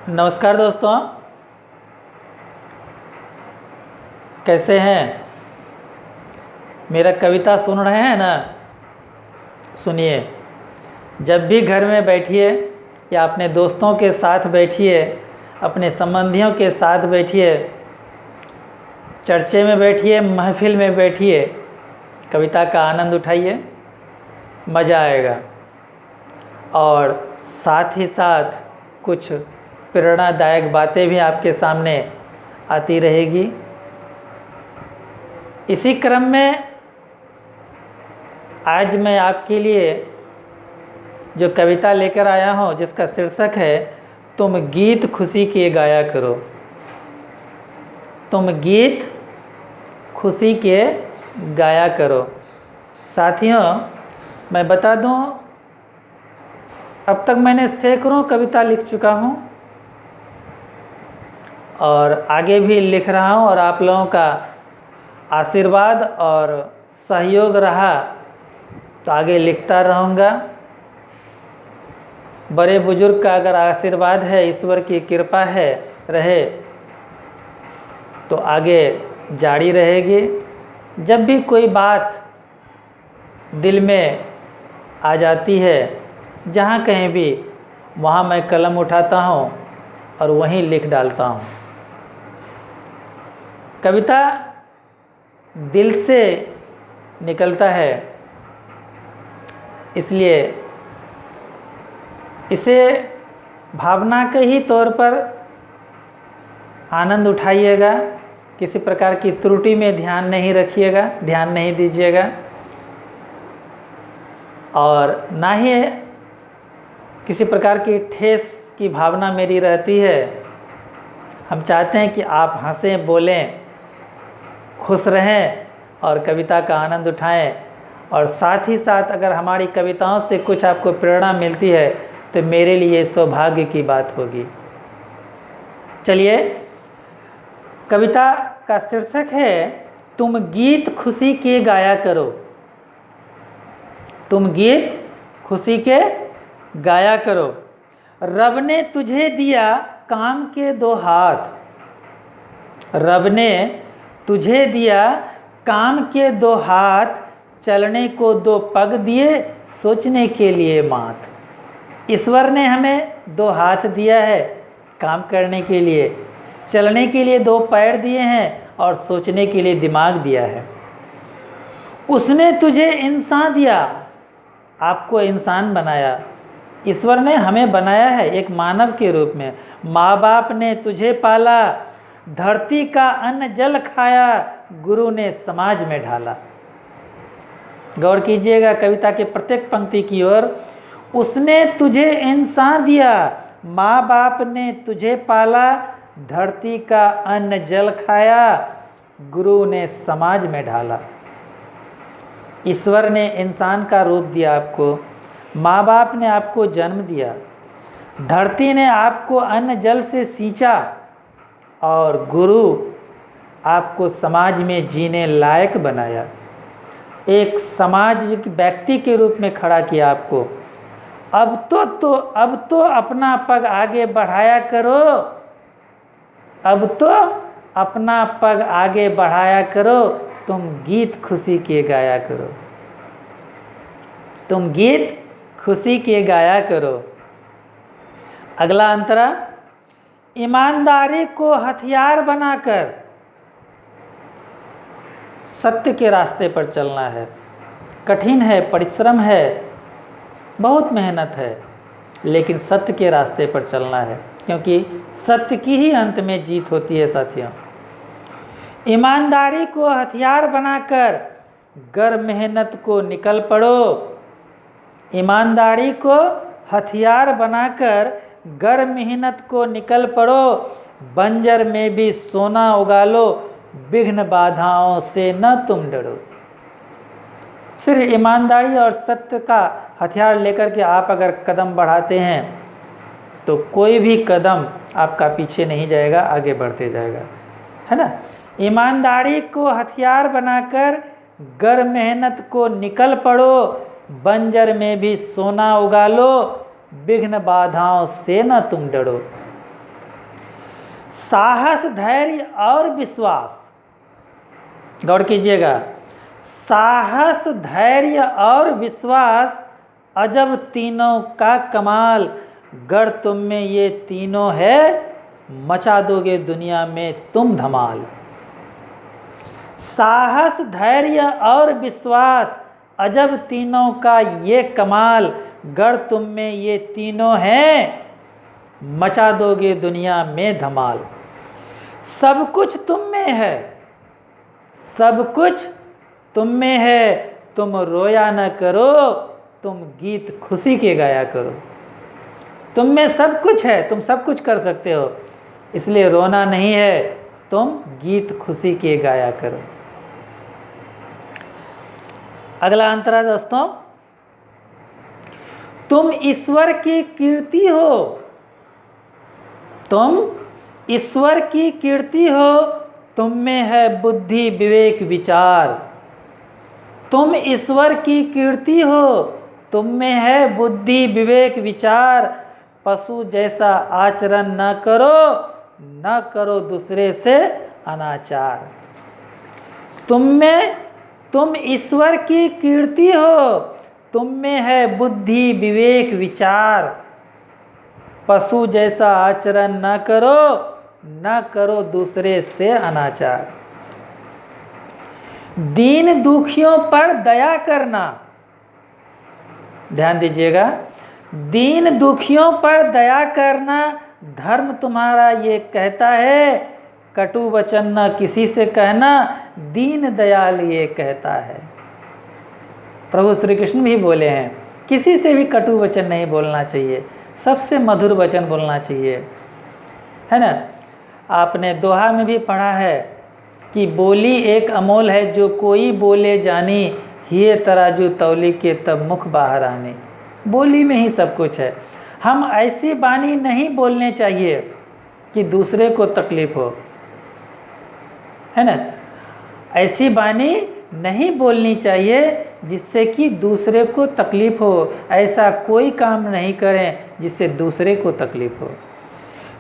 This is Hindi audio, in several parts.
नमस्कार दोस्तों, कैसे हैं? मेरा कविता सुन रहे हैं ना? सुनिए। जब भी घर में बैठिए या अपने दोस्तों के साथ बैठिए, अपने संबंधियों के साथ बैठिए, चर्चे में बैठिए, महफिल में बैठिए, कविता का आनंद उठाइए, मज़ा आएगा। और साथ ही साथ कुछ प्रेरणादायक बातें भी आपके सामने आती रहेगी। इसी क्रम में आज मैं आपके लिए जो कविता लेकर आया हूँ, जिसका शीर्षक है तुम गीत खुशी के गाया करो। तुम गीत खुशी के गाया करो। साथियों, मैं बता दूं, अब तक मैंने सैकड़ों कविता लिख चुका हूँ और आगे भी लिख रहा हूँ, और आप लोगों का आशीर्वाद और सहयोग रहा तो आगे लिखता रहूँगा। बड़े बुजुर्ग का अगर आशीर्वाद है, ईश्वर की कृपा है रहे, तो आगे जारी रहेगी। जब भी कोई बात दिल में आ जाती है, जहाँ कहीं भी, वहाँ मैं कलम उठाता हूँ और वहीं लिख डालता हूँ। कविता दिल से निकलता है, इसलिए इसे भावना के ही तौर पर आनंद उठाइएगा। किसी प्रकार की त्रुटि में ध्यान नहीं रखिएगा, ध्यान नहीं दीजिएगा, और ना ही किसी प्रकार की ठेस की भावना मेरी रहती है। हम चाहते हैं कि आप हंसें, बोलें, खुश रहें और कविता का आनंद उठाएं। और साथ ही साथ अगर हमारी कविताओं से कुछ आपको प्रेरणा मिलती है तो मेरे लिए सौभाग्य की बात होगी। चलिए, कविता का शीर्षक है तुम गीत खुशी के गाया करो। तुम गीत खुशी के गाया करो। रब ने तुझे दिया काम के दो हाथ। रब ने तुझे दिया काम के दो हाथ, चलने को दो पग दिए, सोचने के लिए माथ। ईश्वर ने हमें दो हाथ दिया है काम करने के लिए, चलने के लिए दो पैर दिए हैं और सोचने के लिए दिमाग दिया है। उसने तुझे इंसान दिया, आपको इंसान बनाया। ईश्वर ने हमें बनाया है एक मानव के रूप में। माँ बाप ने तुझे पाला, धरती का अन्न जल खाया, गुरु ने समाज में ढाला। गौर कीजिएगा कविता के प्रत्येक पंक्ति की ओर। उसने तुझे इंसान दिया, माँ बाप ने तुझे पाला, धरती का अन्न जल खाया, गुरु ने समाज में ढाला। ईश्वर ने इंसान का रूप दिया आपको, माँ बाप ने आपको जन्म दिया, धरती ने आपको अन्न जल से सींचा, और गुरु आपको समाज में जीने लायक बनाया। एक सामाजिक व्यक्ति के रूप में खड़ा किया आपको। अब तो अपना पग आगे बढ़ाया करो। अब तो अपना पग आगे बढ़ाया करो। तुम गीत खुशी के गाया करो। तुम गीत खुशी के गाया करो। अगला अंतरा, ईमानदारी को हथियार बनाकर सत्य के रास्ते पर चलना है। कठिन है, परिश्रम है, बहुत मेहनत है, लेकिन सत्य के रास्ते पर चलना है, क्योंकि सत्य की ही अंत में जीत होती है। साथियों, ईमानदारी को हथियार बनाकर गर मेहनत को निकल पड़ो। ईमानदारी को हथियार बनाकर गर मेहनत को निकल पड़ो। बंजर में भी सोना उगा लो, विघ्न बाधाओं से न तुम डरो। सिर्फ ईमानदारी और सत्य का हथियार लेकर के आप अगर कदम बढ़ाते हैं तो कोई भी कदम आपका पीछे नहीं जाएगा, आगे बढ़ते जाएगा, है ना। ईमानदारी को हथियार बनाकर गर मेहनत को निकल पड़ो। बंजर में भी सोना उगा लो, विघ्न बाधाओं से न तुम डरो। साहस, धैर्य और विश्वास, गौर कीजिएगा, साहस, धैर्य और विश्वास अजब तीनों का कमाल, गर तुम में ये तीनों है, मचा दोगे दुनिया में तुम धमाल। साहस, धैर्य और विश्वास अजब तीनों का ये कमाल, गर तुम में ये तीनों हैं, मचा दोगे दुनिया में धमाल। सब कुछ तुम में है, सब कुछ तुम में है, तुम रोया न करो, तुम गीत खुशी के गाया करो। तुम में सब कुछ है, तुम सब कुछ कर सकते हो, इसलिए रोना नहीं है, तुम गीत खुशी के गाया करो। अगला अंतरा दोस्तों, तुम ईश्वर की कीर्ति हो, तुम ईश्वर की कीर्ति हो, तुम में है बुद्धि विवेक विचार। तुम ईश्वर की कीर्ति हो, तुम में है बुद्धि विवेक विचार, पशु जैसा आचरण न करो, न करो दूसरे से अनाचार। तुम ईश्वर की कीर्ति हो, तुम में है बुद्धि विवेक विचार, पशु जैसा आचरण न करो, न करो दूसरे से अनाचार। दीन दुखियों पर दया करना, ध्यान दीजिएगा, दीन दुखियों पर दया करना धर्म तुम्हारा ये कहता है, कटु वचन न किसी से कहना, दीन दयाल ये कहता है। प्रभु श्री कृष्ण भी बोले हैं, किसी से भी कटु वचन नहीं बोलना चाहिए, सबसे मधुर वचन बोलना चाहिए, है ना। आपने दोहा में भी पढ़ा है कि बोली एक अमोल है, जो कोई बोले जानी, ये तराजू तौली के तब मुख बाहर आने। बोली में ही सब कुछ है। हम ऐसी वाणी नहीं बोलने चाहिए कि दूसरे को तकलीफ हो, है ना। ऐसी वाणी नहीं बोलनी चाहिए जिससे कि दूसरे को तकलीफ हो। ऐसा कोई काम नहीं करें जिससे दूसरे को तकलीफ हो।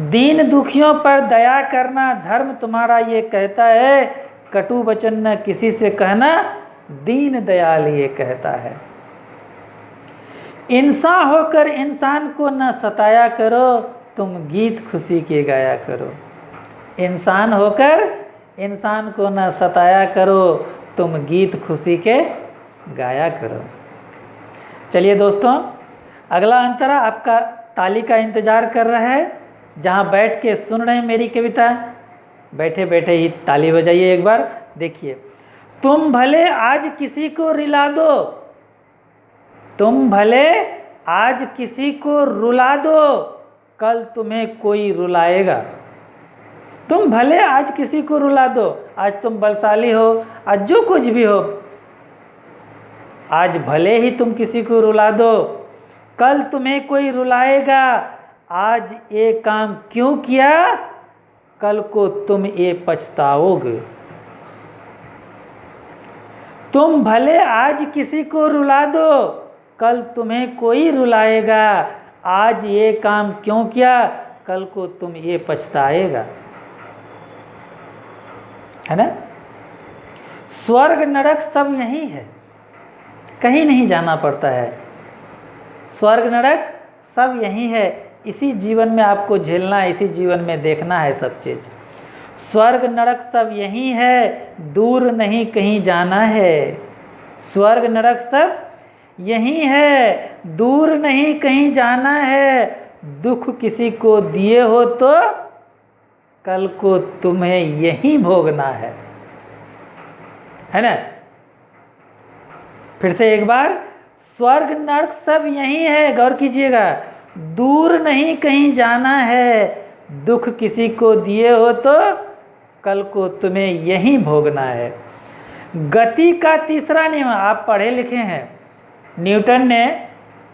दीन दुखियों पर दया करना धर्म तुम्हारा ये कहता है, कटु वचन न किसी से कहना, दीन दयाल ये कहता है। इंसान होकर इंसान को न सताया करो, तुम गीत खुशी के गाया करो। इंसान होकर इंसान को न सताया करो, तुम गीत खुशी के गाया करो। चलिए दोस्तों, अगला अंतरा आपका ताली का इंतजार कर रहा है। जहाँ बैठ के सुन रहे हैं मेरी कविता, बैठे बैठे ही ताली बजाइए एक बार। देखिए, तुम भले आज किसी को रुला दो, तुम भले आज किसी को रुला दो, कल तुम्हें कोई रुलाएगा। तुम भले आज किसी को रुला दो, आज तुम बलशाली हो, आज जो कुछ भी हो, आज भले ही तुम किसी को रुला दो, कल तुम्हें कोई रुलाएगा। आज ये काम क्यों किया, कल को तुम ये पछताओगे। तुम भले आज किसी को रुला दो, कल तुम्हें कोई रुलाएगा। आज ये काम क्यों किया, कल को तुम ये पछताएगा, है ना। स्वर्ग नरक सब यही है, कहीं नहीं जाना पड़ता है। स्वर्ग नरक सब यही है, इसी जीवन में आपको झेलना है, इसी जीवन में देखना है सब चीज़। स्वर्ग नरक सब यही है, दूर नहीं कहीं जाना है। स्वर्ग नरक सब यही है, दूर नहीं कहीं जाना है। दुख किसी को दिए हो तो कल को तुम्हें यही भोगना है ना। फिर से एक बार, स्वर्ग नरक सब यही है, गौर कीजिएगा, दूर नहीं कहीं जाना है। दुख किसी को दिए हो तो कल को तुम्हें यही भोगना है। गति का तीसरा नियम, आप पढ़े लिखे हैं, न्यूटन ने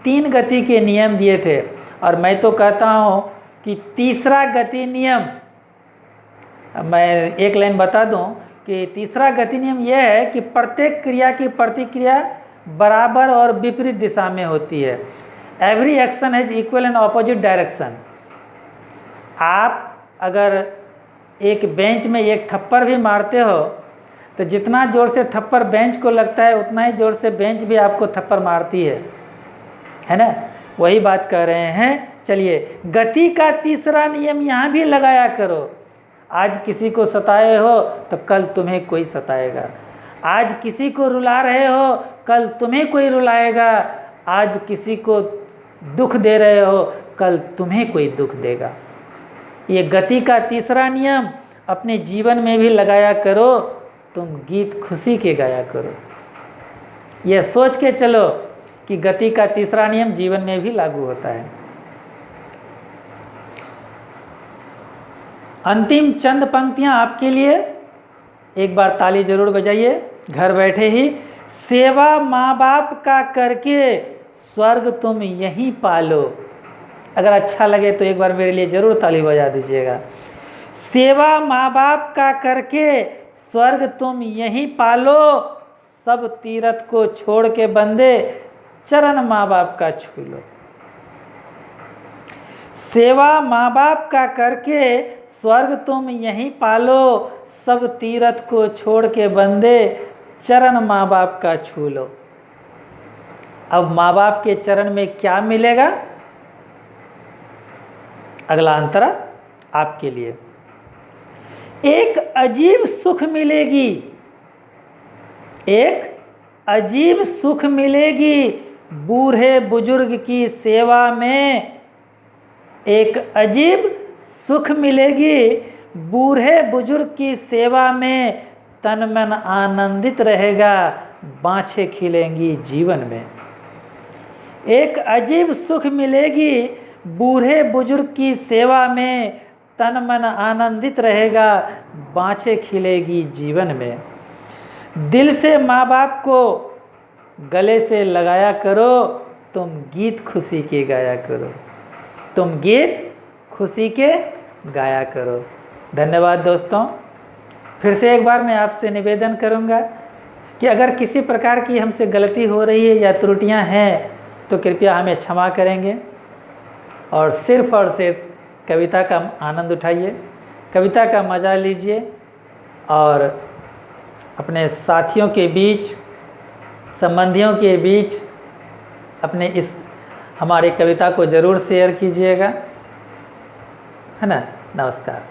3 गति के नियम दिए थे, और मैं तो कहता हूँ कि तीसरा गति नियम, मैं एक लाइन बता दूं कि तीसरा गति नियम यह है कि प्रत्येक क्रिया की प्रतिक्रिया बराबर और विपरीत दिशा में होती है। Every action has equal and opposite direction. आप अगर एक बेंच में एक थप्पड़ भी मारते हो तो जितना ज़ोर से थप्पड़ बेंच को लगता है उतना ही ज़ोर से बेंच भी आपको थप्पड़ मारती है ना। वही बात कर रहे हैं। चलिए, गति का तीसरा नियम यहाँ भी लगाया करो। आज किसी को सताए हो तो कल तुम्हें कोई सताएगा। आज किसी को रुला रहे हो कल तुम्हें कोई रुलाएगा। आज किसी को दुख दे रहे हो कल तुम्हें कोई दुख देगा। ये गति का तीसरा नियम अपने जीवन में भी लगाया करो। तुम गीत खुशी के गाया करो। यह सोच के चलो कि गति का तीसरा नियम जीवन में भी लागू होता है। अंतिम चंद पंक्तियां आपके लिए, एक बार ताली जरूर बजाइए घर बैठे ही। सेवा माँ बाप का करके स्वर्ग तुम यहीं पालो। अगर अच्छा लगे तो एक बार मेरे लिए ज़रूर ताली बजा दीजिएगा। सेवा माँ बाप का करके स्वर्ग तुम यहीं पालो। सब तीरथ को छोड़ के बंदे चरण माँ बाप का छू लो। सेवा माँ बाप का करके स्वर्ग तुम यहीं पालो। सब तीरथ को छोड़ के बंदे चरण माँ बाप का छू लो। अब माँ बाप के चरण में क्या मिलेगा? अगला अंतरा आपके लिए। एक अजीब सुख मिलेगी, एक अजीब सुख मिलेगी बूढ़े बुजुर्ग की सेवा में। एक अजीब सुख मिलेगी बूढ़े बुजुर्ग की सेवा में। तन मन आनंदित रहेगा, बाँछें खिलेंगी जीवन में। एक अजीब सुख मिलेगी बूढ़े बुजुर्ग की सेवा में। तन मन आनंदित रहेगा, बाँछें खिलेगी जीवन में। दिल से माँ बाप को गले से लगाया करो। तुम गीत खुशी के गाया करो। तुम गीत खुशी के गाया करो। धन्यवाद दोस्तों। फिर से एक बार मैं आपसे निवेदन करूंगा कि अगर किसी प्रकार की हमसे गलती हो रही है या त्रुटियां हैं तो कृपया हमें क्षमा करेंगे और सिर्फ कविता का आनंद उठाइए, कविता का मज़ा लीजिए और अपने साथियों के बीच, संबंधियों के बीच अपने इस हमारी कविता को ज़रूर शेयर कीजिएगा, है ना। नमस्कार।